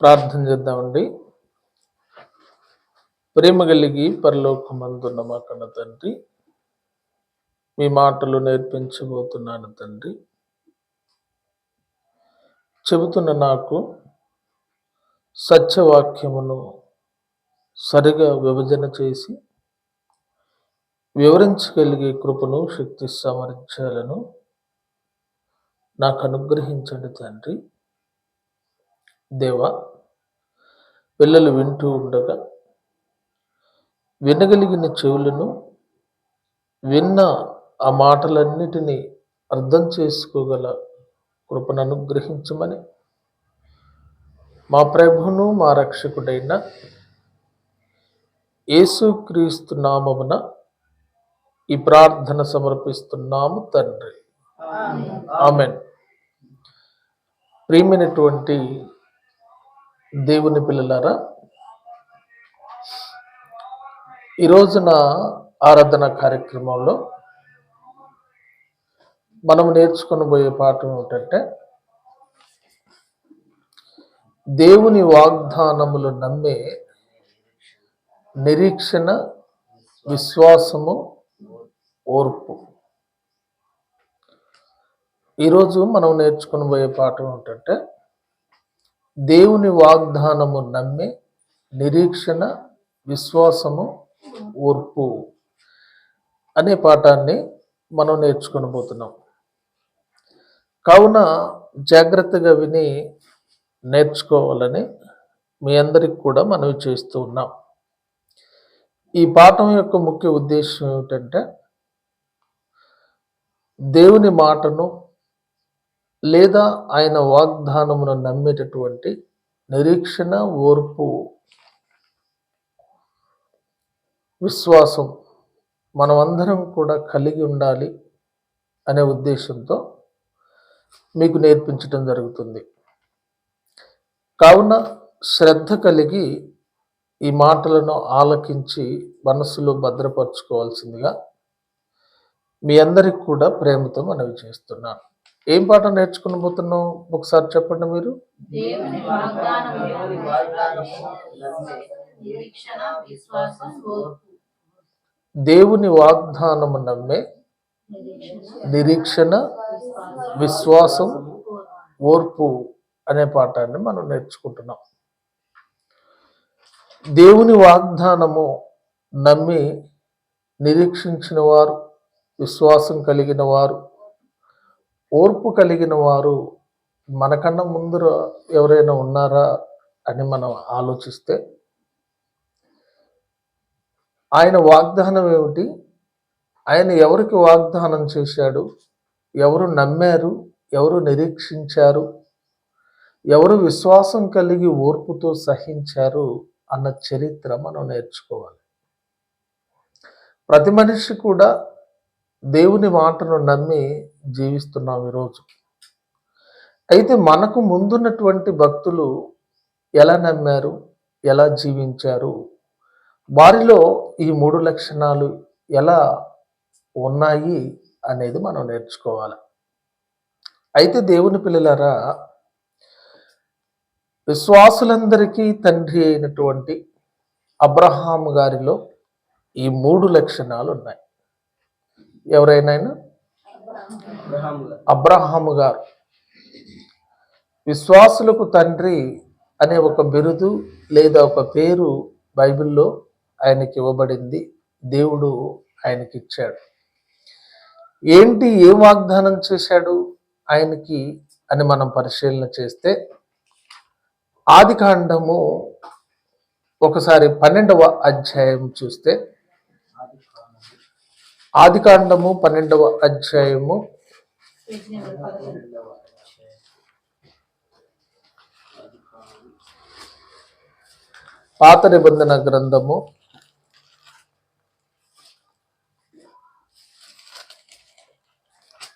ప్రార్థన చేద్దామండి. ప్రేమ కలిగి పరలోకమందున్న మా కన్న తండ్రి, మీ మాటలు నేర్పించబోతున్నాను తండ్రి. చెబుతున్న నాకు సత్యవాక్యమును సరిగా విభజన చేసి వివరించగలిగే కృపను, శక్తి, సామర్థ్యాలను నాకు అనుగ్రహించండి తండ్రి. దేవా, పిల్లలు వింటూ ఉండగా వినగలిగిన చెవులను, విన్న ఆ మాటలన్నిటినీ అర్థం చేసుకోగల కృపను అనుగ్రహించమని మా ప్రభువును మా రక్షకుడైన యేసుక్రీస్తు నామమున ఈ ప్రార్థన సమర్పిస్తున్నాము తండ్రి, ఆమేన్. ప్రియమైనటువంటి దేవుని పిల్లలారా, ఈ రోజున ఆరాధన కార్యక్రమంలో మనం నేర్చుకొనబోయే పాఠం ఏమిటంటే, దేవుని వాగ్దానములు నమ్మే నిరీక్షణ, విశ్వాసము, ఓర్పు. ఈరోజు మనం నేర్చుకొనబోయే పాఠం ఏమిటంటే, దేవుని వాగ్దానము నమ్మే నిరీక్షణ, విశ్వాసము, ఓర్పు అనే పాఠాన్ని మనం నేర్చుకొనబోతున్నాం. కావున జాగ్రత్తగా విని నేర్చుకోవాలని మీ అందరికి కూడా మనవి చేస్తూ ఉన్నాం. ఈ పాఠం యొక్క ముఖ్య ఉద్దేశం ఏమిటంటే, దేవుని మాటను లేదా ఆయన వాగ్దానమును నమ్మేటటువంటి నిరీక్షణ, ఓర్పు, విశ్వాసం మనమందరం కూడా కలిగి ఉండాలి అనే ఉద్దేశంతో మీకు నేర్పించడం జరుగుతుంది. కావున శ్రద్ధ కలిగి ఈ మాటలను ఆలకించి మనసులో భద్రపరచుకోవాల్సిందిగా మీ అందరికి కూడా ప్రేమతో మనవి చేస్తున్నాను. ఏం పాఠం నేర్చుకునబోతున్నాం ఒకసారి చెప్పండి మీరు. దేవుని వాగ్దానము నమ్మే నిరీక్షణ, విశ్వాసం, ఓర్పు అనే పాఠాన్ని మనం నేర్చుకుంటున్నాం. దేవుని వాగ్దానము నమ్మి నిరీక్షించిన వారు, విశ్వాసం కలిగిన వారు, ఓర్పు కలిగిన వారు మనకన్నా ముందు ఎవరైనా ఉన్నారా అని మనం ఆలోచిస్తే, ఆయన వాగ్దానం ఏమిటి, ఆయన ఎవరికి వాగ్దానం చేశాడు, ఎవరు నమ్మారు, ఎవరు నిరీక్షించారు, ఎవరు విశ్వాసం కలిగి ఓర్పుతో సహించారు అన్న చరిత్ర మనం నేర్చుకోవాలి. ప్రతి మనిషి కూడా దేవుని మాటను నమ్మి జీవిస్తున్నాం ఈరోజు. అయితే మనకు ముందున్నటువంటి భక్తులు ఎలా నమ్మారు, ఎలా జీవించారు, వారిలో ఈ 3 లక్షణాలు ఎలా ఉన్నాయి అనేది మనం నేర్చుకోవాలి. అయితే దేవుని పిల్లలారా, విశ్వాసులందరికీ తండ్రి అయినటువంటి అబ్రహాము గారిలో ఈ 3 లక్షణాలు ఉన్నాయి. ఎవరైనా అబ్రహాము గారు విశ్వాసులకు తండ్రి అనే ఒక బిరుదు లేదా ఒక పేరు బైబిల్లో ఆయనకి ఇవ్వబడింది. దేవుడు ఆయనకి ఇచ్చాడు. ఏంటి, ఏ వాగ్దానం చేశాడు ఆయనకి అని మనం పరిశీలన చేస్తే, ఆదికాండము ఒకసారి 12వ అధ్యాయం చూస్తే, ఆదికాండము 12వ అధ్యాయము 'పాత నిబంధన గ్రంథము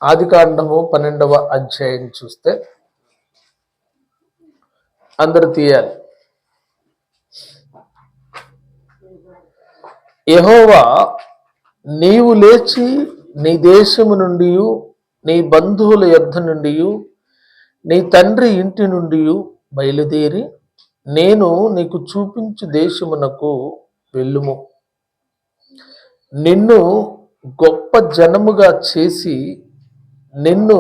12వ అధ్యాయం చూస్తే, అందరూ తీయాలి. యెహోవా, నీవు లేచి నీ దేశము నుండి, నీ బంధువుల యొద్ద నుండి, నీ తండ్రి ఇంటి నుండి బయలుదేరి నేను నీకు చూపించు దేశమునకు వెళ్ళుము. నిన్ను గొప్ప జనముగా చేసి నిన్ను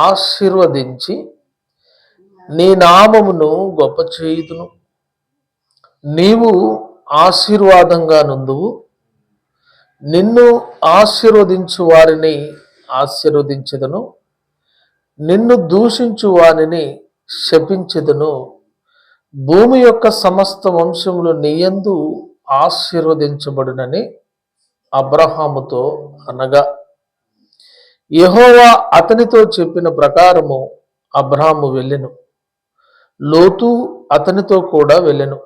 ఆశీర్వదించి నీ నామమును గొప్ప చేయుదును. నీవు ఆశీర్వాదంగా నుందువు. నిన్ను ఆశీర్వదించు వారిని ఆశీర్వదించెదను, నిన్ను దూషించు వారిని శపించెదను. భూమి యొక్క సమస్త వంశములు నీయందు ఆశీర్వదించబడునని అబ్రహాముతో అనగా, యెహోవా అతనితో చెప్పిన ప్రకారము అబ్రాహాము వెళ్ళెను. లోతు అతనితో కూడా వెళ్ళెను.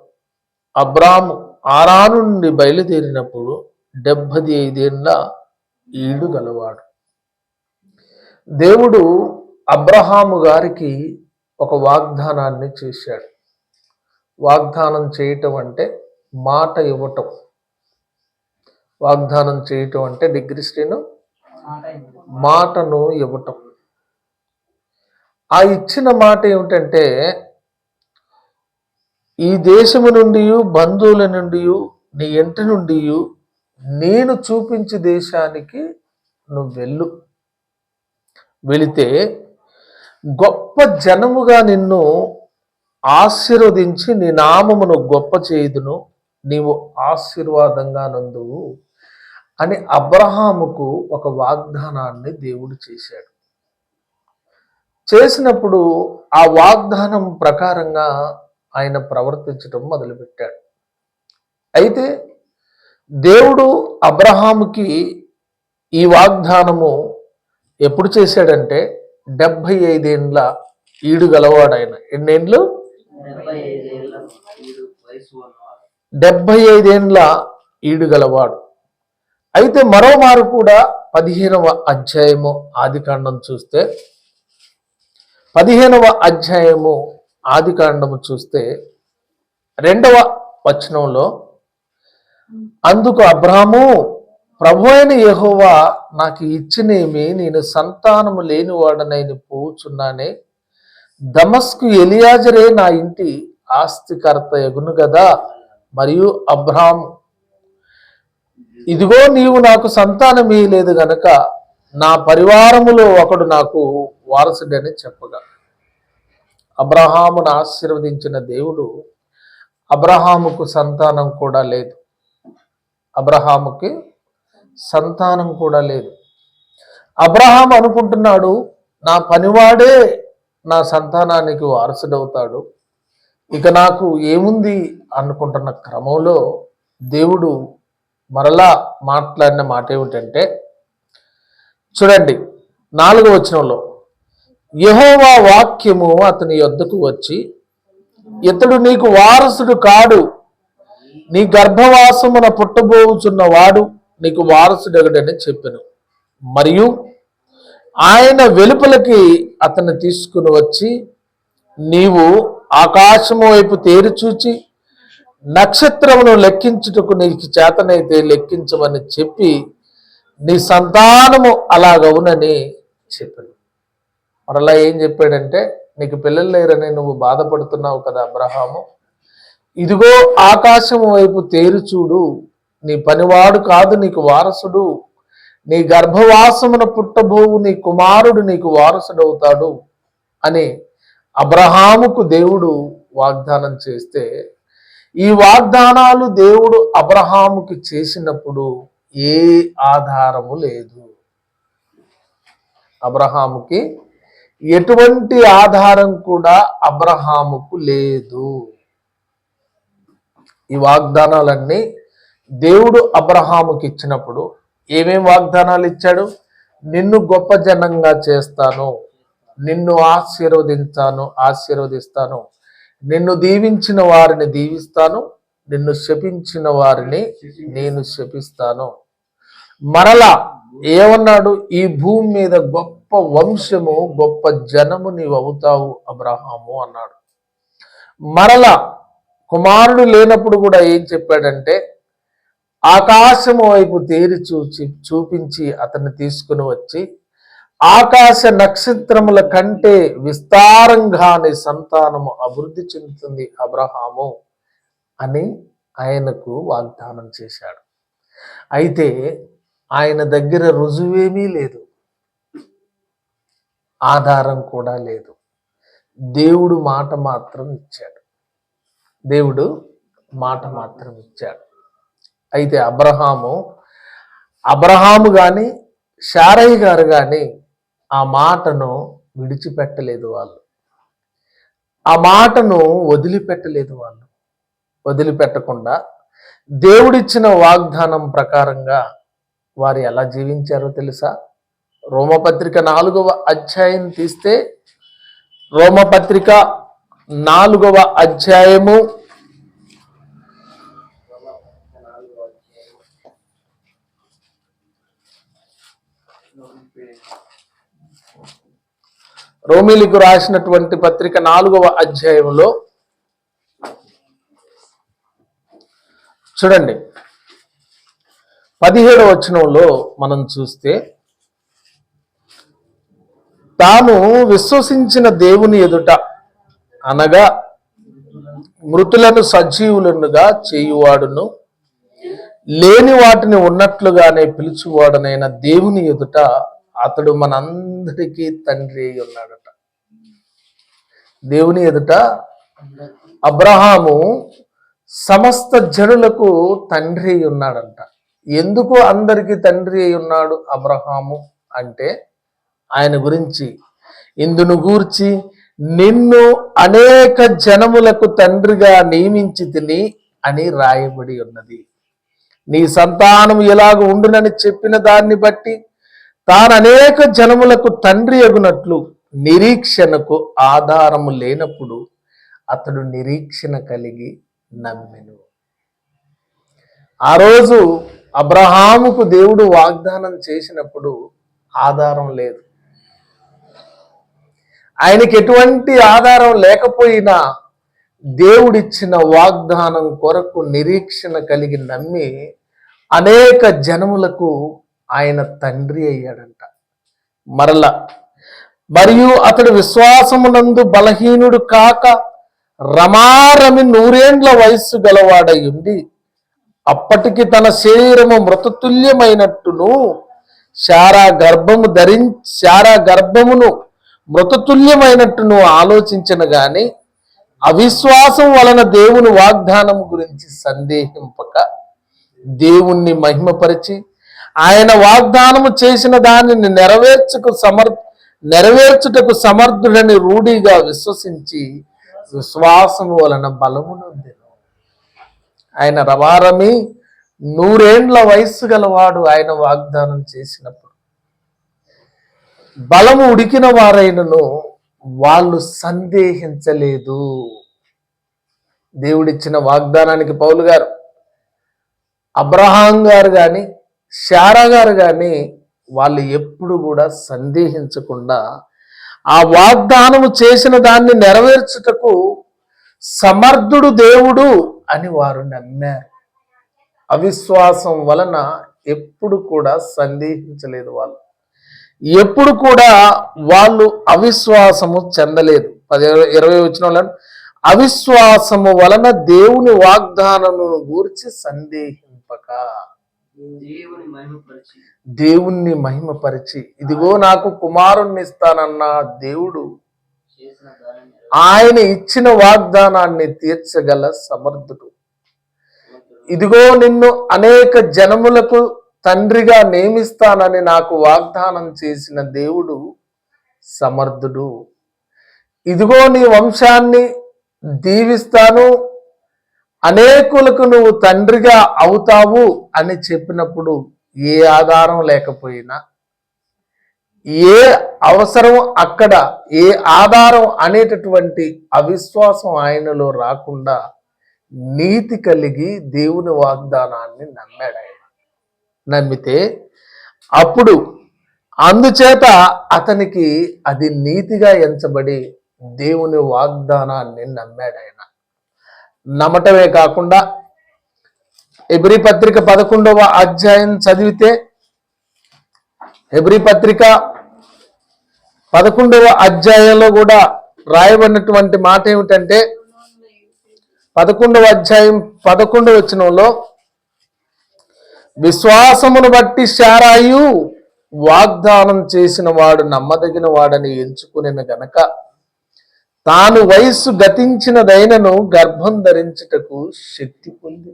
అబ్రాహాము ఆరాను నుండి బయలుదేరినప్పుడు 75 ఏళ్ల ఈడు గలవాడు. దేవుడు అబ్రహాము గారికి ఒక వాగ్దానాన్ని చేశాడు. వాగ్దానం చేయటం అంటే మాట ఇవ్వటం. వాగ్దానం చేయటం అంటే డిగ్రీ శ్రేణు మాటను ఇవ్వటం. ఆ ఇచ్చిన మాట ఏమిటంటే, ఈ దేశము నుండి, బంధువుల నుండి, నీ ఇంటి నుండి నేను చూపించే దేశానికి నువ్వు వెళితే గొప్ప జనముగా నిన్ను ఆశీర్వదించి నీ నామమును గొప్ప చేయుదును, నీవు ఆశీర్వాదంగా నందువు అని అబ్రహాముకు ఒక వాగ్దానాన్ని దేవుడు చేశాడు. చేసినప్పుడు ఆ వాగ్దానం ప్రకారంగా ఆయన ప్రవర్తించడం మొదలుపెట్టాడు. అయితే దేవుడు అబ్రహాముకి ఈ వాగ్దానము ఎప్పుడు చేశాడంటే 75 ఏండ్ల ఈడు గలవాడు ఆయన. ఎన్నేండ్లు? 75 ఏండ్ల ఈడు గలవాడు. అయితే మరోమారు కూడా 15వ అధ్యాయము ఆదికాండం చూస్తే, 15వ అధ్యాయము ఆదికాండము చూస్తే 2వ వచనంలో, అందుకు అబ్రాహాము, ప్రభు అయిన యెహోవా నాకు ఇచ్చినేమి, నేను సంతానము లేనివాడనైన పోవుచున్నానే, దమస్కు ఎలియాజరే నా ఇంటి ఆస్తికర్త యగును గదా. మరియు అబ్రాహాము, ఇదిగో నీవు నాకు సంతానమే లేదు గనక నా పరివారములో ఒకడు నాకు వారసుడని చెప్పగా, అబ్రహామును ఆశీర్వదించిన దేవుడు అబ్రహాముకు సంతానం కూడా లేదు. అబ్రహాముకి సంతానం కూడా లేదు. అబ్రహాం అనుకుంటున్నాడు, నా పనివాడే నా సంతానానికి వారసుడవుతాడు, ఇక నాకు ఏముంది అనుకుంటున్న క్రమంలో దేవుడు మరలా మాట్లాడిన మాట ఏమిటంటే, చూడండి 4వ వచనంలో, యెహోవా వాక్యము అతని యొద్దకు వచ్చి, ఇతడు నీకు వారసుడు కాడు, నీ గర్భవాసమున పుట్టబోచున్న వాడు నీకు వారసుడెగడని చెప్పెను. మరియు ఆయన వెలుపలికి అతన్ని తీసుకుని వచ్చి, నీవు ఆకాశము వైపు తేరి చూచి నక్షత్రమును లెక్కించుటకు నీకు చేతనైతే లెక్కించమని చెప్పి, నీ సంతానము అలాగవునని చెప్పాడు. మరలా ఏం చెప్పాడంటే, నీకు పిల్లలు లేరని నువ్వు బాధపడుతున్నావు కదా అబ్రహాము, ఇదిగో ఆకాశము వైపు తేరి చూడు, నీ పనివాడు కాదు నీకు వారసుడు, నీ గర్భవాసమున పుట్టబోవు నీ కుమారుడు నీకు వారసుడవుతాడు అని అబ్రహాముకు దేవుడు వాగ్దానం చేస్తే, ఈ వాగ్దానాలు దేవుడు అబ్రహాముకి చేసినప్పుడు ఏ ఆధారము లేదు. అబ్రహాముకి ఎటువంటి ఆధారం కూడా అబ్రహాముకు లేదు. ఈ వాగ్దానాలన్నీ దేవుడు అబ్రహాముకి ఇచ్చినప్పుడు ఏమేం వాగ్దానాలు ఇచ్చాడు? నిన్ను గొప్ప జనంగా చేస్తాను, నిన్ను ఆశీర్వదిస్తాను, నిన్ను దీవించిన వారిని దీవిస్తాను, నిన్ను శపించిన వారిని నేను శపిస్తాను. మరలా ఏమన్నాడు? ఈ భూమి మీద గొప్ప వంశము, గొప్ప జనము నీవు అవుతావు అబ్రహాము అన్నాడు. మరలా కుమారుడు లేనప్పుడు కూడా ఏం చెప్పాడంటే, ఆకాశము వైపు తేరి చూపించి అతన్ని తీసుకుని వచ్చి, ఆకాశ నక్షత్రముల కంటే విస్తారంగా నీ సంతానము అభివృద్ధి చెందుతుంది అబ్రహాము అని ఆయనకు వాగ్దానం చేశాడు. అయితే ఆయన దగ్గర రుజువేమీ లేదు, ఆధారం కూడా లేదు. దేవుడు మాట మాత్రం ఇచ్చాడు. దేవుడు మాట మాత్రం ఇచ్చాడు. అయితే అబ్రహాము కానీ శారయ్య గారు కానీ ఆ మాటను విడిచిపెట్టలేదు. వాళ్ళు ఆ మాటను వదిలిపెట్టలేదు. వాళ్ళు వదిలిపెట్టకుండా దేవుడిచ్చిన వాగ్దానం ప్రకారంగా వారు ఎలా జీవించారో తెలుసా? రోమపత్రిక 4వ అధ్యాయం తీస్తే, రోమపత్రిక 4వ అధ్యాయము రోమిలికు రాసినటువంటి పత్రిక 4వ అధ్యాయంలో చూడండి, 17వ వచనంలో మనం చూస్తే, తాను విశ్వసించిన దేవుని ఎదుట అనగా మృతులను సజీవులనుగా చేయువాడును లేని వాటిని ఉన్నట్లుగానే పిలుచువాడనైన దేవుని ఎదుట అతడు మనందరికీ తండ్రి అయి ఉన్నాడట. దేవుని ఎదుట అబ్రహాము సమస్త జనులకు తండ్రి అయి ఉన్నాడంట. ఎందుకు అందరికీ తండ్రి అయి ఉన్నాడు అబ్రహాము అంటే, ఆయన గురించి ఇందును గూర్చి నిన్ను అనేక జనములకు తండ్రిగా నియమించి తిని అని రాయబడి ఉన్నది. నీ సంతానం ఎలాగ ఉండునని చెప్పిన దాన్ని బట్టి తాను అనేక జనములకు తండ్రి అగునట్లు నిరీక్షణకు ఆధారము లేనప్పుడు అతడు నిరీక్షణ కలిగి నమ్మెను. ఆ రోజు అబ్రహాముకు దేవుడు వాగ్దానం చేసినప్పుడు ఆధారం లేదు. ఆయనకి ఎటువంటి ఆధారం లేకపోయినా దేవుడిచ్చిన వాగ్దానం కొరకు నిరీక్షణ కలిగి నమ్మి అనేక జనములకు ఆయన తండ్రి అయ్యాడంట. మరియు అతడు విశ్వాసమునందు బలహీనుడు కాక రమారమి 100 ఏండ్ల వయస్సు గలవాడై ఉండి అప్పటికి తన శరీరము మృతతుల్యమైనట్టును శారా గర్భమును మృతతుల్యమైనట్టును ఆలోచించిన గాని అవిశ్వాసం వలన దేవుని వాగ్దానం గురించి సందేహింపక దేవుణ్ణి మహిమపరిచి ఆయన వాగ్దానము చేసిన దానిని నెరవేర్చుటకు సమర్థుడని రూఢిగా విశ్వసించి విశ్వాసము వలన బలము నొందెను. ఆయన రవారమి 100 ఏండ్ల వయస్సు గలవాడు. ఆయన వాగ్దానం చేసినప్పుడు బలము ఉడికిన వారైనను వాళ్ళు సందేహించలేదు. దేవుడిచ్చిన వాగ్దానానికి పౌలు గారు, అబ్రహాం గారు కానీ శారా గారు కానీ వాళ్ళు ఎప్పుడు కూడా సందేహించకుండా ఆ వాగ్దానము చేసిన దాన్ని నెరవేర్చుటకు సమర్థుడు దేవుడు అని వారు నమ్మారు. అవిశ్వాసం వలన ఎప్పుడు కూడా సందేహించలేదు. వాళ్ళు ఎప్పుడు కూడా వాళ్ళు అవిశ్వాసము చెందలేదు. 20 వచనంలో అవిశ్వాసము వలన దేవుని వాగ్దానమును గూర్చి సందేహింపక దేవుణ్ణి మహిమపరిచి ఇదిగో నాకు కుమారుణ్ణి ఇస్తానన్న దేవుడు ఆయన ఇచ్చిన వాగ్దానాన్ని తీర్చగల సమర్థుడు. ఇదిగో నిన్ను అనేక జనములకు తండ్రిగా నియమిస్తానని నాకు వాగ్దానం చేసిన దేవుడు సమర్థుడు. ఇదిగో నీ వంశాన్ని దీవిస్తాను, అనేకులకు నువ్వు తండ్రిగా అవుతావు అని చెప్పినప్పుడు ఏ ఆధారం లేకపోయినా, ఏ అవసరం అక్కడ, ఏ ఆధారం అనేటటువంటి అవిశ్వాసం ఆయనలో రాకుండా నీతి కలిగి దేవుని వాగ్దానాన్ని నమ్మాడు. ఆయన నమ్మితే అప్పుడు అందుచేత అతనికి అది నీతిగా ఎంచబడి దేవుని వాగ్దానాన్ని నమ్మాడు. ఆయన నమ్మటమే కాకుండా హెబ్రీ పత్రిక 11వ అధ్యాయం చదివితే, హెబ్రీ పత్రిక 11వ అధ్యాయంలో కూడా రాయబడినటువంటి మాట ఏమిటంటే 11వ అధ్యాయం 11వ వచనంలో, విశ్వాసమును బట్టి శారాయు వాగ్దానం చేసిన వాడు నమ్మదగిన వాడని ఎంచుకునే గనక తాను వయస్సు గతించినదైనను గర్భం ధరించుటకు శక్తి పొంది.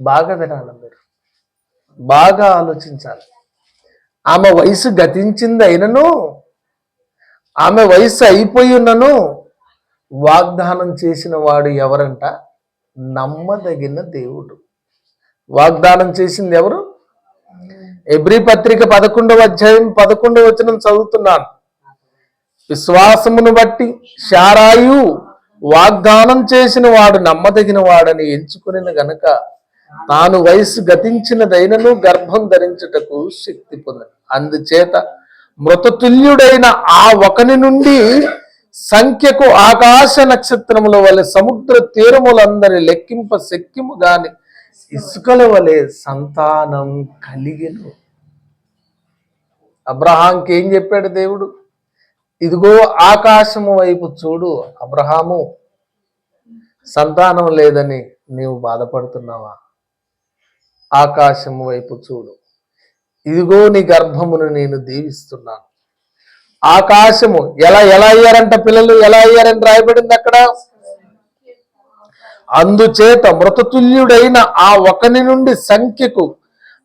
బాగా వినాలి, మీరు బాగా ఆలోచించాలి. ఆమె వయసు గతించింది అయినను, ఆమె వయసు అయిపోయి ఉన్నను వాగ్దానం చేసిన వాడు ఎవరంట? నమ్మదగిన దేవుడు. వాగ్దానం చేసింది ఎవరు? ఎబ్రీ పత్రిక 11వ అధ్యాయం 11వ వచనం చదువుతున్నాను. విశ్వాసమును బట్టి శారాయు వాగ్దానం చేసిన వాడు నమ్మదగిన వాడని ఎంచుకుని గనక తాను వయసు గతించినదైనను గర్భం ధరించుటకు శక్తి పొందిన. అందుచేత మృతతుల్యుడైన ఆ ఒకని నుండి సంఖ్యకు ఆకాశ నక్షత్రముల వలె సముద్ర తీరములందరి లెక్కింప శక్యము గాని ఇసుకల వలె సంతానం కలిగెను. అబ్రహాంకి ఏం చెప్పాడు దేవుడు? ఇదిగో ఆకాశము వైపు చూడు అబ్రహాము, సంతానం లేదని నీవు బాధపడుతున్నావా? ఆకాశము వైపు చూడు, ఇదిగో నీ గర్భమును నేను దీవిస్తున్నాను. ఆకాశము ఎలా అయ్యారంట పిల్లలు? ఎలా అయ్యారని రాయబడింది అక్కడ. అందుచేత మృతతుల్యుడైన ఆ ఒకని నుండి సంఖ్యకు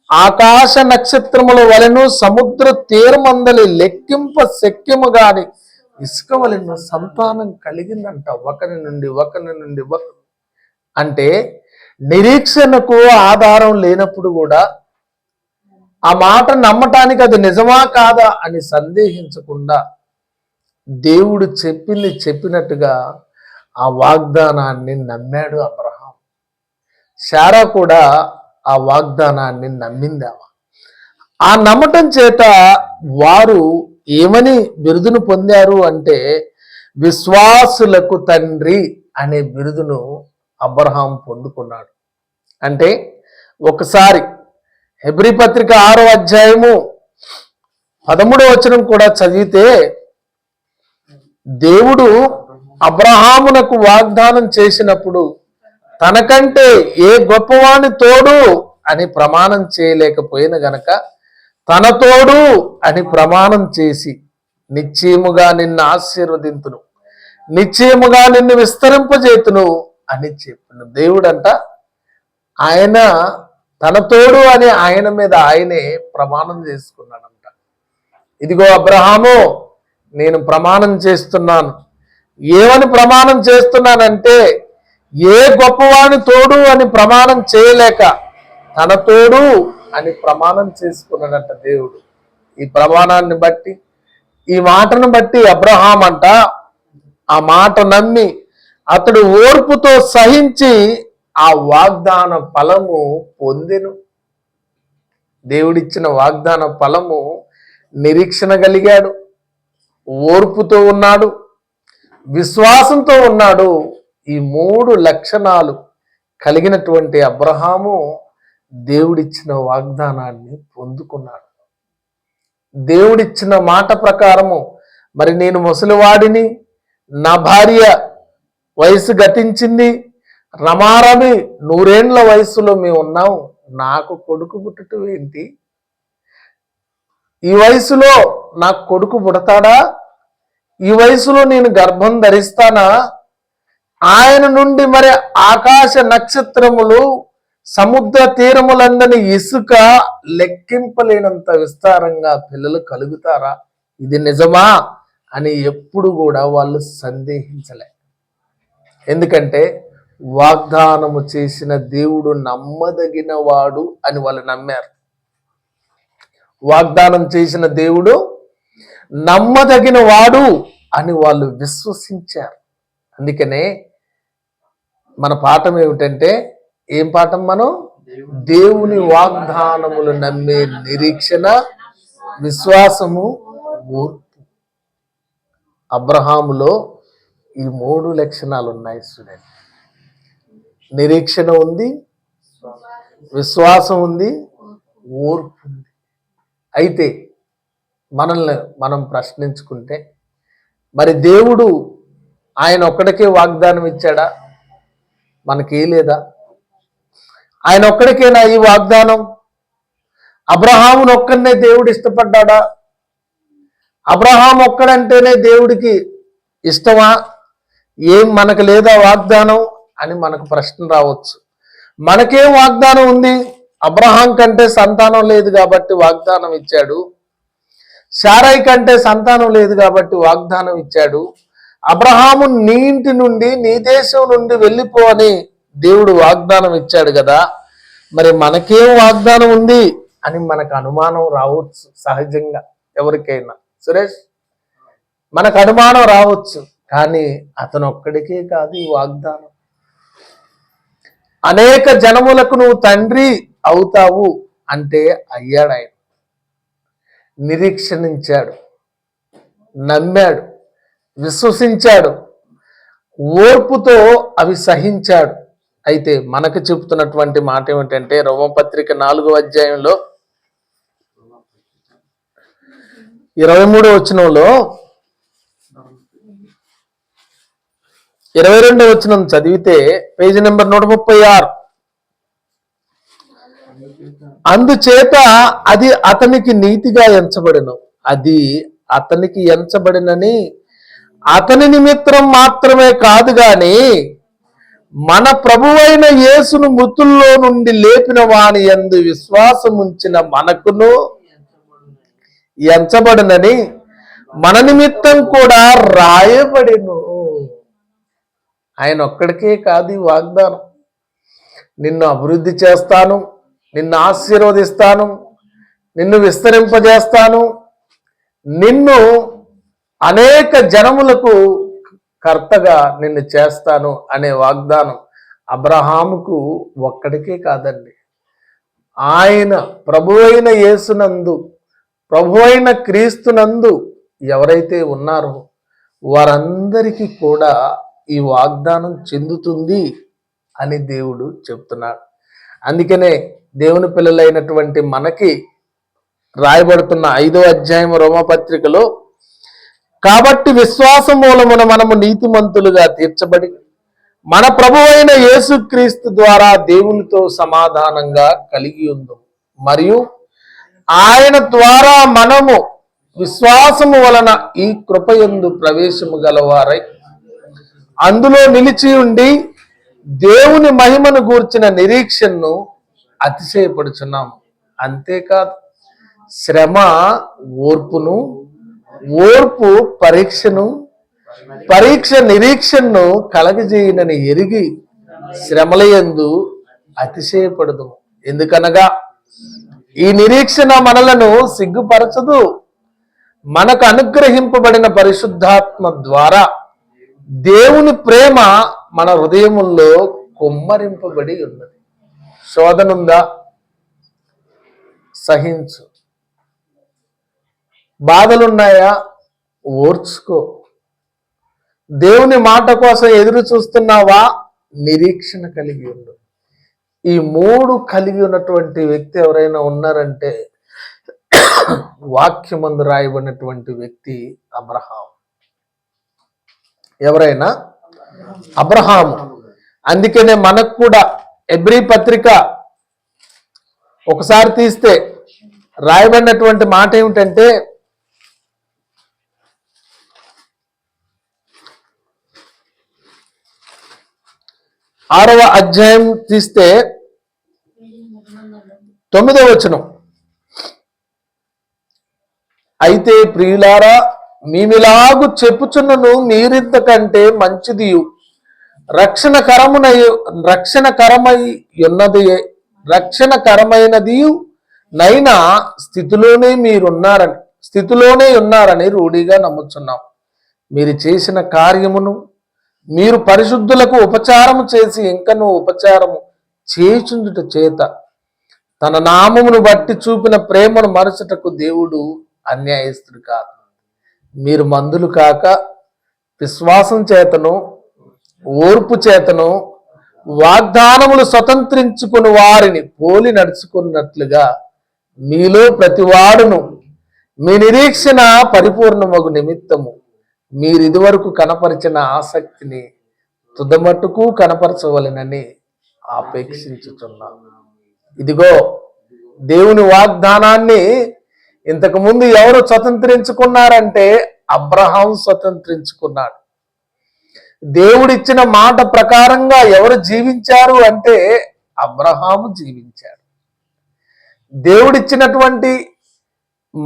ఆకాశ నక్షత్రముల వలెను సముద్ర తీరమందలి లెక్కింప శక్యము గాని ఇసుక వలెను సంతానం కలిగిందంట. ఒకరి నుండి అంటే నిరీక్షణకు ఆధారం లేనప్పుడు కూడా ఆ మాట నమ్మటానికి అది నిజమా కాదా అని సందేహించకుండా దేవుడు చెప్పింది చెప్పినట్టుగా ఆ వాగ్దానాన్ని నమ్మాడు అబ్రహాం. శారా కూడా ఆ వాగ్దానాన్ని నమ్మింది. ఆ నమ్మటం చేత వారు ఏమని బిరుదును పొందారు అంటే విశ్వాసులకు తండ్రి అనే బిరుదును అబ్రహాం పొందుకున్నాడు. అంటే ఒకసారి హెబ్రీ పత్రిక 6వ అధ్యాయము 13వ వచనం కూడా చదివితే, దేవుడు అబ్రహామునకు వాగ్దానం చేసినప్పుడు తనకంటే ఏ గొప్పవాని తోడు అని ప్రమాణం చేయలేకపోయిన గనక తన తోడు అని ప్రమాణం చేసి నిశ్చయముగా నిన్ను ఆశీర్వదింతును, నిశ్చయముగా నిన్ను విస్తరింపజేతును అని చెప్పిన దేవుడంట. ఆయన తన తోడు అని ఆయన మీద ఆయనే ప్రమాణం చేసుకున్నాడంట. ఇదిగో అబ్రహాము, నేను ప్రమాణం చేస్తున్నాను. ఏమని ప్రమాణం చేస్తున్నానంటే, ఏ గొప్పవాని తోడు అని ప్రమాణం చేయలేక తన తోడు అని ప్రమాణం చేసుకున్నాడంట దేవుడు. ఈ ప్రమాణాన్ని బట్టి, ఈ మాటను బట్టి అబ్రహాం అంట ఆ మాట నమ్మి అతడు ఓర్పుతో సహించి ఆ వాగ్దాన ఫలము పొందెను. దేవుడిచ్చిన వాగ్దాన ఫలము నిరీక్షణ కలిగాడు, ఓర్పుతో ఉన్నాడు, విశ్వాసంతో ఉన్నాడు. ఈ 3 లక్షణాలు కలిగినటువంటి అబ్రహాము దేవుడిచ్చిన వాగ్దానాన్ని పొందుకున్నాడు. దేవుడిచ్చిన మాట ప్రకారము, మరి నేను ముసలివాడిని, నా భార్య వయసు గతించింది, రమారమి 100 ఏండ్ల వయసులో మేము ఉన్నాం, నాకు కొడుకు పుట్టడం ఏంటి? ఈ వయసులో నాకు కొడుకు పుడతాడా? ఈ వయసులో నేను గర్భం ధరిస్తానా? ఆయన నుండి మరి ఆకాశ నక్షత్రములు, సముద్ర తీరములందని ఇసుక లెక్కింపలేనంత విస్తారంగా పిల్లలు కలుగుతారా? ఇది నిజమా అని ఎప్పుడు కూడా వాళ్ళు సందేహించలే. ఎందుకంటే వాగ్దానము చేసిన దేవుడు నమ్మదగిన వాడు అని వాళ్ళు నమ్మారు. వాగ్దానం చేసిన దేవుడు నమ్మదగిన వాడు అని వాళ్ళు విశ్వసించారు. అందుకనే మన పాఠం ఏమిటంటే, ఏం పాఠం? మనం దేవుని వాగ్దానములు నమ్మే నిరీక్షణ, విశ్వాసము, ఓర్పు. అబ్రహాములో ఈ 3 లక్షణాలు ఉన్నాయి స్టూడెంట్. నిరీక్షణ ఉంది, విశ్వాసం ఉంది, ఓర్పు ఉంది. అయితే మనల్ని మనం ప్రశ్నించుకుంటే, మరి దేవుడు ఆయన ఒక్కడికే వాగ్దానం ఇచ్చాడా? మనకే లేదా? ఆయన ఒక్కడికేనా ఈ వాగ్దానం? అబ్రహామును ఒక్కడనే దేవుడు ఇష్టపడ్డాడా? అబ్రహాం ఒక్కడంటేనే దేవుడికి ఇష్టమా? ఏం మనకు లేదా వాగ్దానం అని మనకు ప్రశ్న రావచ్చు. మనకేం వాగ్దానం ఉంది? అబ్రహాం కంటే సంతానం లేదు కాబట్టి వాగ్దానం ఇచ్చాడు. శారై కంటే సంతానం లేదు కాబట్టి వాగ్దానం ఇచ్చాడు. అబ్రహాము నీ ఇంటి నుండి నీ దేశం నుండి వెళ్ళిపో అని దేవుడు వాగ్దానం ఇచ్చాడు కదా. మరి మనకేం వాగ్దానం ఉంది అని మనకు అనుమానం రావచ్చు. సహజంగా ఎవరికైనా సురేష్ మనకు అనుమానం రావచ్చు. కానీ అతను ఒక్కడికే కాదు ఈ వాగ్దానం. అనేక జనములకు నువ్వు తండ్రి అవుతావు అంటే అయ్యాడు. ఆయన నిరీక్షణించాడు, నమ్మాడు, విశ్వసించాడు, ఓర్పుతో అవి సహించాడు. అయితే మనకు చెబుతున్నటువంటి మాట ఏమిటంటే రోమపత్రిక 4వ అధ్యాయంలో 23వ వచనంలో 22వ వచనం చదివితే పేజీ నెంబర్ 136. అందుచేత అది అతనికి నీతిగా ఎంచబడెను. అది అతనికి ఎంచబడినని అతని నిమిత్తం మాత్రమే కాదు గాని మన ప్రభువైన యేసును మృతుల్లో నుండి లేపిన వాని యందు విశ్వాసముంచిన మనకును ఎంచబడునని మన నిమిత్తం కూడా రాయబడిను. ఆయన ఒక్కడికే కాదు ఈ వాగ్దానం. నిన్ను అభివృద్ధి చేస్తాను, నిన్ను ఆశీర్వదిస్తాను, నిన్ను విస్తరింపజేస్తాను, నిన్ను అనేక జనములకు కర్తగా నిన్ను చేస్తాను అనే వాగ్దానం అబ్రహాముకు ఒక్కడికే కాదండి. ఆయన ప్రభువైన యేసునందు, ప్రభువైన క్రీస్తునందు ఎవరైతే ఉన్నారో వారందరికీ కూడా ఈ వాగ్దానం చెందుతుంది అని దేవుడు చెప్తున్నాడు. అందుకనే దేవుని పిల్లలైనటువంటి మనకి రాయబడుతున్న 5వ అధ్యాయం రోమపత్రికలో, కాబట్టి విశ్వాసం మూలమున మనము నీతిమంతులుగా తీర్చబడి మన ప్రభువైన యేసుక్రీస్తు ద్వారా దేవునితో సమాధానంగా కలిగి ఉందాం, మరియు ఆయన ద్వారా మనము విశ్వాసము వలన ఈ కృపయందు ప్రవేశము గలవారై అందులో నిలిచి ఉండి దేవుని మహిమను గూర్చిన నిరీక్షణను అతిశయపడుచున్నాము. అంతేకాదు శ్రమ ఓర్పును, ఓర్పు పరీక్షను, పరీక్ష నిరీక్షణను కలగజేయనని ఎరిగి శ్రమలయందు అతిశయపడదు. ఎందుకనగా ఈ నిరీక్షణ మనలను సిగ్గుపరచదు. మనకు అనుగ్రహింపబడిన పరిశుద్ధాత్మ ద్వారా దేవుని ప్రేమ మన హృదయముల్లో కుమ్మరింపబడి ఉన్నది. శోధనుందా? సహించు. బాధలున్నాయా? ఓర్చుకో. దేవుని మాట కోసం ఎదురు చూస్తున్నావా? నిరీక్షణ కలిగి ఉండు. ఈ 3 కలిగి ఉన్నటువంటి వ్యక్తి ఎవరైనా ఉన్నారంటే వాక్యమందు రాయబడినటువంటి వ్యక్తి అబ్రహాం. ఎవరైనా అబ్రహాము. అందుకనే మనకు కూడా హెబ్రీ పత్రిక ఒకసారి తీస్తే రాయబడినటువంటి మాట ఏమిటంటే, 6వ అధ్యాయం తీస్తే 9వ వచనం, అయితే ప్రియులారా మేమిలాగు చెప్పుచున్నను మీరింత కంటే మంచిది రక్షణకరమైనది నైనా స్థితిలోనే ఉన్నారని రూఢిగా నమ్ముచున్నాం. మీరు చేసిన కార్యమును మీరు పరిశుద్ధులకు ఉపచారము చేసి ఇంకనూ ఉపచారము చేయుచుండుట చేత తన నామమును బట్టి చూపిన ప్రేమను మరచుటకు దేవుడు అన్యాయస్తుడు కాదు. మీరు మందులు కాక విశ్వాసం చేతను ఓర్పు చేతను వాగ్దానములు స్వతంత్రించుకుని వారిని పోలి నడుచుకున్నట్లుగా మీలో ప్రతివాడును మీ నిరీక్షణ పరిపూర్ణమగు నిమిత్తము మీరు ఇదివరకు కనపరిచిన ఆసక్తిని తుదమట్టుకు కనపరచవలెనని ఆపేక్షించుచున్నాను. ఇదిగో దేవుని వాగ్దానాన్ని ఇంతకుముందు ఎవరు స్వతంత్రించుకున్నారంటే అబ్రహాం స్వతంత్రించుకున్నాడు. దేవుడిచ్చిన మాట ప్రకారంగా ఎవరు జీవించారు అంటే అబ్రహాము జీవించాడు. దేవుడిచ్చినటువంటి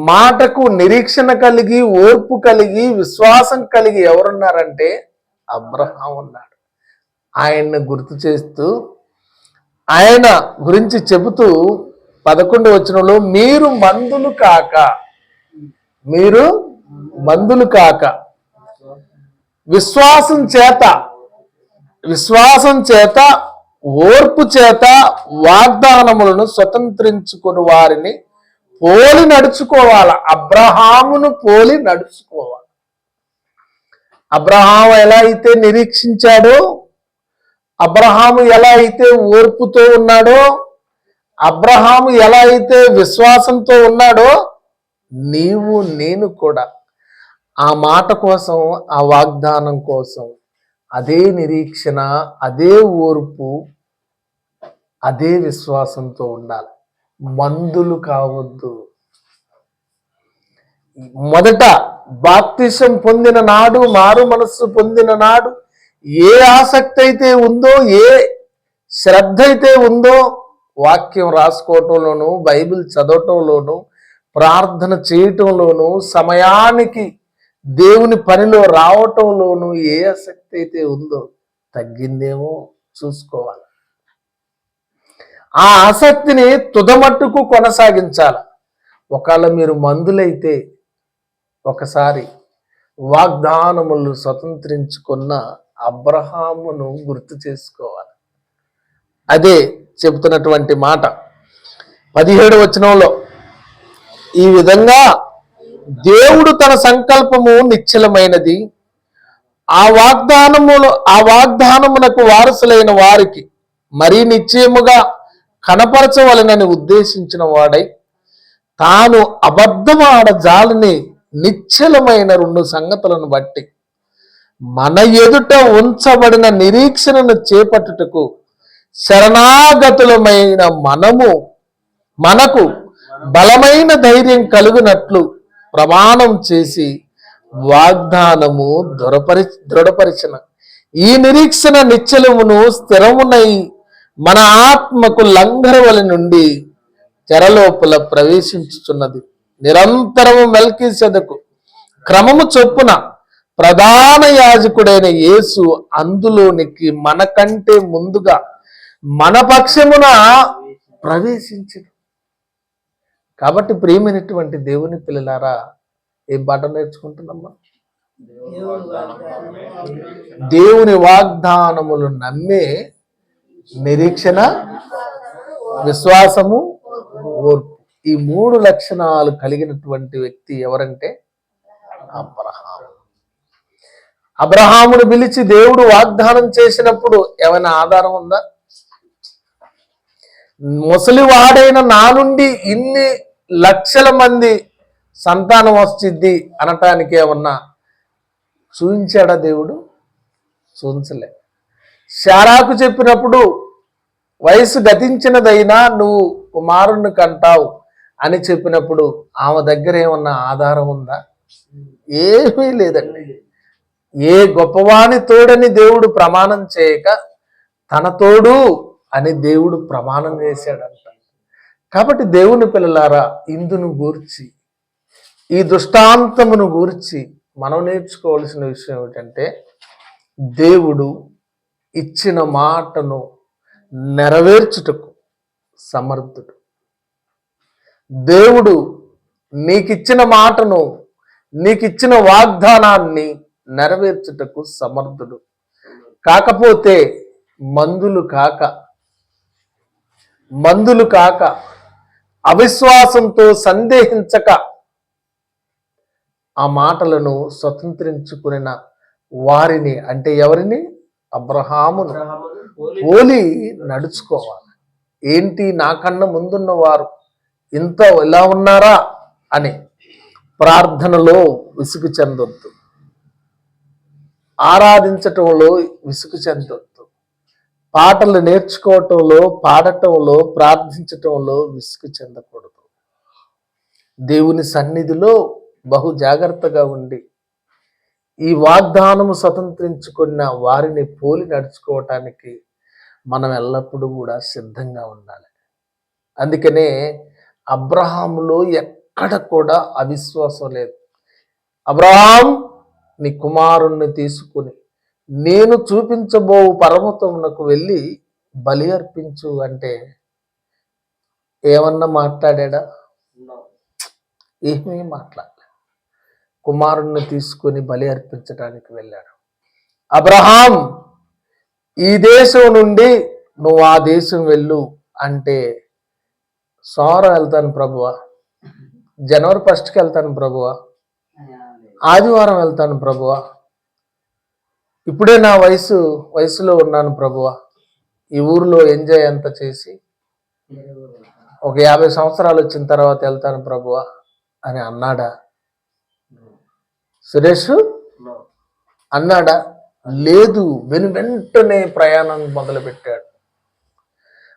మాటకు నిరీక్షణ కలిగి, ఓర్పు కలిగి, విశ్వాసం కలిగి ఎవరున్నారంటే అబ్రహాం ఉన్నాడు. ఆయన్ని గుర్తు చేస్తూ ఆయన గురించి చెబుతూ 11వ వచనంలో మీరు మందులు కాక విశ్వాసం చేత ఓర్పు చేత వాగ్దానములను స్వతంత్రించుకుని వారిని పోలి నడుచుకోవాలి. అబ్రహామును పోలి నడుచుకోవాలి. అబ్రహాము ఎలా అయితే నిరీక్షించాడో, అబ్రహాము ఎలా అయితే ఓర్పుతో ఉన్నాడో, అబ్రహాము ఎలా అయితే విశ్వాసంతో ఉన్నాడో, నీవు నేను కూడా ఆ మాట కోసం, ఆ వాగ్దానం కోసం అదే నిరీక్షణ, అదే ఓర్పు, అదే విశ్వాసంతో ఉండాలి. మందులు కావద్దు. మొదట బాప్తిసం పొందిన నాడు, మారు మనస్సు పొందిన నాడు ఏ ఆసక్తి అయితే ఉందో, ఏ శ్రద్ధ అయితే ఉందో, వాక్యం రాసుకోవటంలోను, బైబిల్ చదవటంలోను, ప్రార్థన చేయటంలోను, సమయానికి దేవుని పనిలో రావటంలోను ఏ ఆసక్తి అయితే ఉందో తగ్గిందేమో చూసుకోవాలి. ఆ ఆసక్తిని తుదమట్టుకు కొనసాగించాలి. ఒకవేళ మీరు మందులైతే ఒకసారి వాగ్దానములు స్వతంత్రించుకున్న అబ్రహామును గుర్తు చేసుకోవాలి. అదే చెబుతున్నటువంటి మాట 17వ వచనంలో, ఈ విధంగా దేవుడు తన సంకల్పము నిశ్చలమైనది, ఆ వాగ్దానమునకు వారసులైన వారికి మరీ నిశ్చయముగా కనపరచవలనని ఉద్దేశించిన వాడై తాను అబద్ధమాడజాలని నిశ్చలమైన 2 సంగతులను బట్టి మన ఎదుట ఉంచబడిన నిరీక్షణను చేపట్టుటకు శరణాగతులమైన మనకు బలమైన ధైర్యం కలుగునట్లు ప్రమాణం చేసి వాగ్దానము దృఢపరిచిన ఈ నిరీక్షణ నిశ్చలమును స్థిరమునై మన ఆత్మకు లంఘరవలి నుండి చెరలోపల ప్రవేశించుచున్నది. నిరంతరము మెల్కీసెదకు క్రమము చొప్పున ప్రధాన యాజకుడైన యేసు అందులోనికి మనకంటే ముందుగా మన పక్షమున ప్రవేశించను. కాబట్టి ప్రియమైనటువంటి దేవుని పిల్లలారా, ఏం పాఠం నేర్చుకుంటున్నామ్మా? దేవుని వాగ్దానములు నమ్మే నిరీక్షణ, విశ్వాసము, ఓర్పు, ఈ 3 లక్షణాలు కలిగినటువంటి వ్యక్తి ఎవరంటే అబ్రహాము. అబ్రహామును పిలిచి దేవుడు వాగ్దానం చేసినప్పుడు ఏమైనా ఆధారం ఉందా? ముసలివాడైన నా నుండి ఇన్ని లక్షల మంది సంతానం వచ్చింది అనటానికి ఏమన్నా చూపించాడా దేవుడు? చూపించలే. శారాకు చెప్పినప్పుడు వయసు గతించినదైనా నువ్వు కుమారుణ్ణి కంటావు అని చెప్పినప్పుడు ఆమె దగ్గర ఏమన్నా ఆధారం ఉందా? ఏమీ లేదండి. ఏ గొప్పవాని తోడని దేవుడు ప్రమాణం చేయక తన తోడు అని దేవుడు ప్రమాణం చేశాడంట. కాబట్టి దేవుని పిల్లలారా, ఇందును గూర్చి, ఈ దృష్టాంతమును గూర్చి మనం నేర్చుకోవాల్సిన విషయం ఏమిటంటే, దేవుడు ఇచ్చిన మాటను నెరవేర్చుటకు సమర్థుడు. దేవుడు నీకిచ్చిన మాటను, నీకిచ్చిన వాగ్దానాన్ని నెరవేర్చుటకు సమర్థుడు. కాకపోతే మందులు కాక అవిశ్వాసంతో సందేహించక ఆ మాటలను స్వతంత్రించుకున్న వారిని, అంటే ఎవరిని? అబ్రహామును పోలి నడుచుకోవాలి. ఏంటి నాకన్నా ముందున్న వారు ఇంత ఇలా ఉన్నారా అని ప్రార్థనలో విసుగు చెందొద్దు, ఆరాధించటంలో విసుగు చెందొద్దు, పాటలు నేర్చుకోవటంలో, పాడటంలో, ప్రార్థించటంలో విసుగు చెందకూడదు. దేవుని సన్నిధిలో బహు జాగ్రత్తగా ఉండి ఈ వాగ్దానము స్వతంత్రించుకున్న వారిని పోలి నడుచుకోవటానికి మనం ఎల్లప్పుడూ కూడా సిద్ధంగా ఉండాలి. అందుకనే అబ్రహాములో ఎక్కడ కూడా అవిశ్వాసం లేదు. అబ్రహాం, నీ కుమారుణ్ణి తీసుకుని నేను చూపించబో పర్వతమునకు వెళ్ళి బలి అర్పించు అంటే ఏమన్నా మాట్లాడా? ఏమీ మాట్లాడలే. కుమారుణ్ణి తీసుకుని బలి అర్పించడానికి వెళ్ళాడు. అబ్రహాం, ఈ దేశం నుండి నువ్వు ఆ దేశం వెళ్ళు అంటే, సోమవారం వెళ్తాను ప్రభువా, జనవరి 1కి వెళ్తాను ప్రభువా, ఆదివారం వెళ్తాను ప్రభువా, ఇప్పుడే నా వయసులో ఉన్నాను ప్రభువా, ఈ ఊరిలో ఎంజాయ్ అంతా చేసి ఒక 50 సంవత్సరాలు వచ్చిన తర్వాత వెళ్తాను ప్రభువా అని అన్నాడా? సురేష్ అన్నాడా? లేదు. వెంటనే ప్రయాణం మొదలుపెట్టాడు.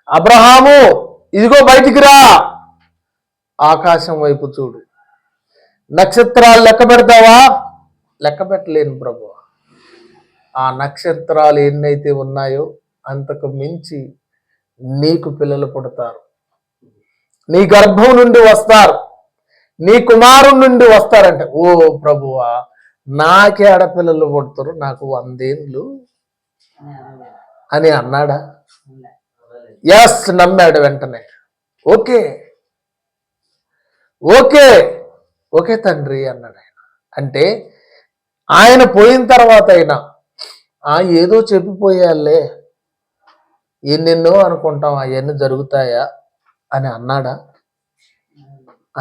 అబ్రహాము, ఇదిగో బయటికి రా, ఆకాశం వైపు చూడు, నక్షత్రాలు లెక్క పెడతావా? లెక్క పెట్టలేను ప్రభు. ఆ నక్షత్రాలు ఎన్నైతే ఉన్నాయో అంతకు మించి నీకు పిల్లలు పుడతారు, నీ గర్భం నుండి వస్తారు, నీ కుమారుడి నుండి వస్తారంటే, ఓ ప్రభువా, నాకే ఆడపిల్లలు పుడతారు, నాకు 100 ఏళ్ళు అని అన్నాడా? ఎస్, నమ్మాడు వెంటనే. ఓకే ఓకే ఓకే తండ్రి అన్నాడు ఆయన. అంటే ఆయన పోయిన తర్వాత అయినా ఏదో చెప్పిపోయాలే, ఎన్నెన్నో అనుకుంటాం, అవన్నీ జరుగుతాయా అని అన్నాడా?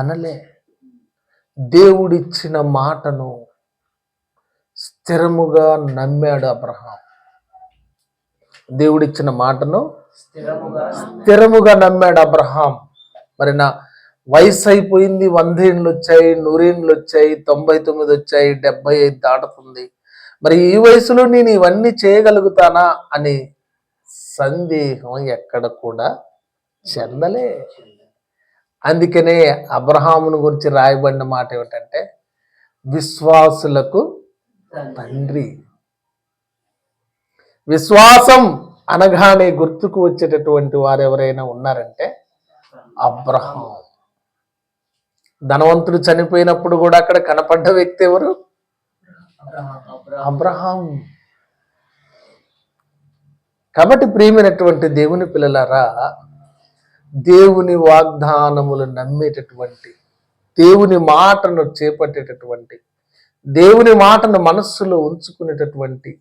అనలే. దేవుడిచ్చిన మాటను స్థిరముగా నమ్మాడు అబ్రహాం. దేవుడిచ్చిన మాటను స్థిరముగా నమ్మాడు అబ్రహాం. మరి నా వయసు అయిపోయింది, 100 ఏళ్ళు వచ్చాయి, 100 ఏళ్ళు వచ్చాయి, 99 వచ్చాయి, 75 దాటుతుంది, మరి ఈ వయసులో నేను ఇవన్నీ చేయగలుగుతానా అని సందేహం ఎక్కడ కూడా చెందలే. అందుకనే అబ్రహామును గురించి రాయబడిన మాట ఏమిటంటే, విశ్వాసులకు తండ్రి. విశ్వాసం అనగానే గుర్తుకు వచ్చేటటువంటి వారు ఎవరైనా ఉన్నారంటే అబ్రహాం. ధనవంతుడు చనిపోయినప్పుడు కూడా అక్కడ కనపడ్డ వ్యక్తి ఎవరు? అబ్రహాం. కాబట్టి ప్రియమైనటువంటి దేవుని పిల్లలారా, దేవుని వాగ్దానములు నమ్మేటటువంటి, దేవుని మాటను చేపట్టేటటువంటి, దేవుని మాటను మనస్సులో ఉంచుకునేటటువంటి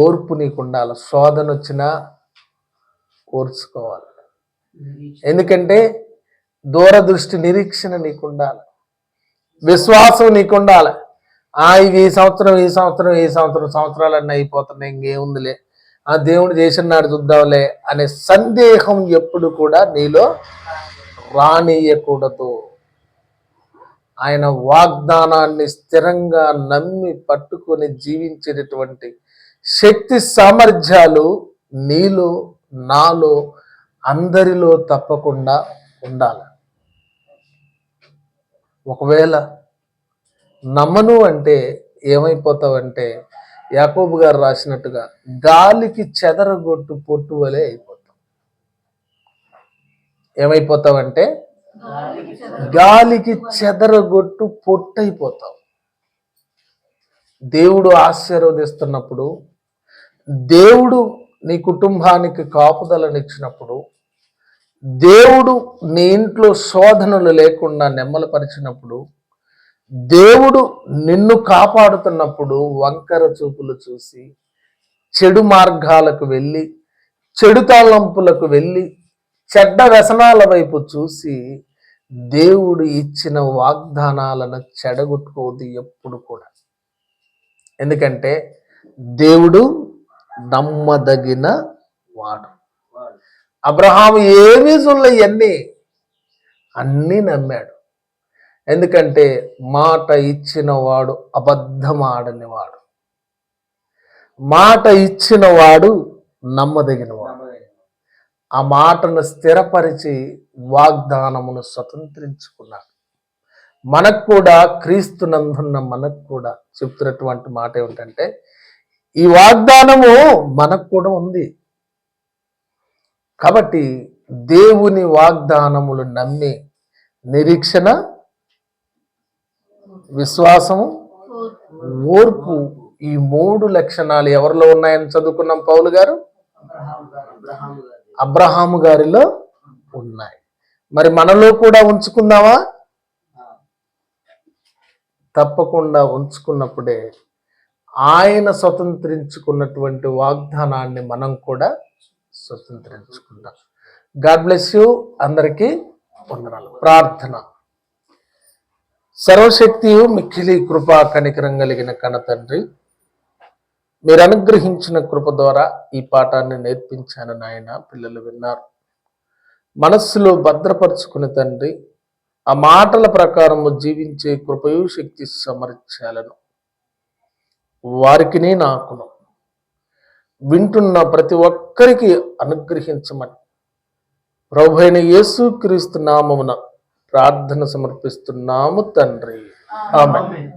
ఓర్పు నీకు ఉండాలి. శోధన వచ్చినా ఓర్చుకోవాలి. ఎందుకంటే దూరదృష్టి, నిరీక్షణ నీకుండాలి, విశ్వాసం నీకుండాలి. ఈ సంవత్సరం సంవత్సరాలన్నీ అయిపోతున్నాయి, ఇంకేముందిలే, దేవుడు చేసిన నాడు చూద్దాంలే అనే సందేహం ఎప్పుడు కూడా నీలో రానియకూడదు. ఆయన వాగ్దానాన్ని స్థిరంగా నమ్మి పట్టుకొని జీవించేటటువంటి శక్తి సామర్థ్యాలు నీలో, నాలో, అందరిలో తప్పకుండా ఉండాలి. ఒకవేళ నమ్మను అంటే ఏమైపోతావంటే, యాకోబు గారు రాసినట్టుగా గాలికి చెదరగొట్టు పొట్టు వలె అయిపోతావు. ఏమైపోతావంటే గాలికి చెదరగొట్టు పొట్టు అయిపోతావు. దేవుడు ఆశీర్వదిస్తున్నప్పుడు, దేవుడు నీ కుటుంబానికి కాపుదలనిచ్చినప్పుడు, దేవుడు నీ ఇంట్లో శోధనలు లేకుండా నెమ్మలపరిచినప్పుడు, దేవుడు నిన్ను కాపాడుతున్నప్పుడు వంకర చూపులు చూసి, చెడు మార్గాలకు వెళ్ళి, చెడు తలంపులకు వెళ్ళి, చెడ్డ వ్యసనాల వైపు చూసి దేవుడు ఇచ్చిన వాగ్దానాలను చెడగొట్టుకోవద్దు ఎప్పుడు కూడా. ఎందుకంటే దేవుడు నమ్మదగిన వాడు. అబ్రహాము ఏమీ చూడలే, అన్నీ నమ్మాడు. ఎందుకంటే మాట ఇచ్చిన వాడు అబద్ధం ఆడని వాడు, మాట ఇచ్చిన వాడు నమ్మదగిన వాడు. ఆ మాటను స్థిరపరిచి వాగ్దానమును స్వతంత్రించుకున్నాడు. మనకు కూడా, క్రీస్తునందున్న మనకు కూడా చెప్తున్నటువంటి మాట ఏమిటంటే, ఈ వాగ్దానము మనకు కూడా ఉంది. కాబట్టి దేవుని వాగ్దానములు నమ్మి నిరీక్షణ, విశ్వాసము, ఓర్పు, ఈ 3 లక్షణాలు ఎవరిలో ఉన్నాయని చదువుకున్నాం పౌలు గారు. అబ్రహాము గారిలో ఉన్నాయి. మరి మనలో కూడా ఉంచుకుందామా? తప్పకుండా ఉంచుకున్నప్పుడే ఆయన స్వతంత్రించుకున్నటువంటి వాగ్దానాన్ని మనం కూడా స్వతంత్రించుకుంటాం. God bless you. అందరికీ వందనాలు. ప్రార్థన. సర్వశక్తియు మిక్కిలి కృపా కనికరం కలిగిన కన్న తండ్రి, మీరు అనుగ్రహించిన కృప ద్వారా ఈ పాఠాన్ని నేర్పించాను నాయన. పిల్లలు విన్నారు, మనస్సులో భద్రపరుచుకుని తండ్రి, ఆ మాటల ప్రకారము జీవించే కృపయు శక్తి సమర్చాలను వారికిని నాకును వింటున్న ప్రతి ఒక్కరికి అనుగ్రహించమని ప్రభువైన యేసుక్రీస్తు నామమున ప్రార్థన సమర్పిస్తున్నాము తండ్రి. ఆమేన్.